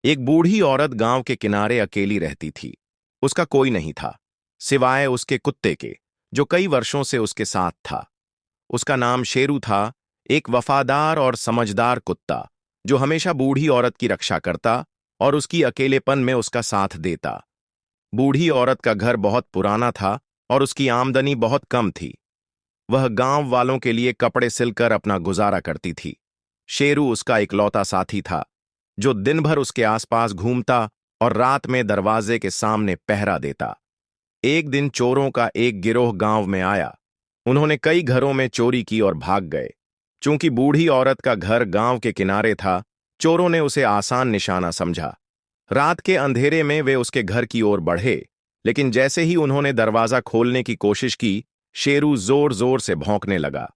एक बूढ़ी औरत गांव के किनारे अकेली रहती थी। उसका कोई नहीं था सिवाय उसके कुत्ते के, जो कई वर्षों से उसके साथ था। उसका नाम शेरू था, एक वफादार और समझदार कुत्ता जो हमेशा बूढ़ी औरत की रक्षा करता और उसकी अकेलेपन में उसका साथ देता। बूढ़ी औरत का घर बहुत पुराना था और उसकी आमदनी बहुत कम थी। वह गांव वालों के लिए कपड़े सिलकर अपना गुजारा करती थी। शेरू उसका इकलौता साथी था, जो दिन भर उसके आसपास घूमता और रात में दरवाजे के सामने पहरा देता। एक दिन चोरों का एक गिरोह गांव में आया। उन्होंने कई घरों में चोरी की और भाग गए। चूंकि बूढ़ी औरत का घर गांव के किनारे था, चोरों ने उसे आसान निशाना समझा। रात के अंधेरे में वे उसके घर की ओर बढ़े, लेकिन जैसे ही उन्होंने दरवाजा खोलने की कोशिश की, शेरू जोर जोर से भौंकने लगा।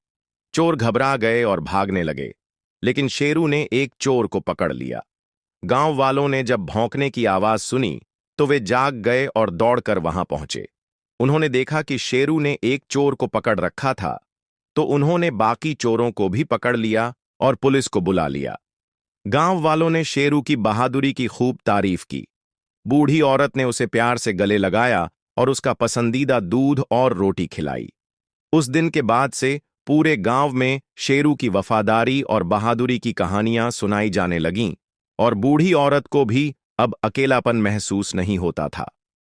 चोर घबरा गए और भागने लगे, लेकिन शेरू ने एक चोर को पकड़ लिया। गांव वालों ने जब भौंकने की आवाज सुनी, तो वे जाग गए और दौड़कर वहां पहुंचे। उन्होंने देखा कि शेरू ने एक चोर को पकड़ रखा था, तो उन्होंने बाकी चोरों को भी पकड़ लिया और पुलिस को बुला लिया। गांव वालों ने शेरू की बहादुरी की खूब तारीफ की। बूढ़ी औरत ने उसे प्यार से गले लगाया और उसका पसंदीदा दूध और रोटी खिलाई। उस दिन के बाद से पूरे गांव में शेरू की वफादारी और बहादुरी की कहानियां सुनाई जाने लगीं और बूढ़ी औरत को भी अब अकेलापन महसूस नहीं होता था।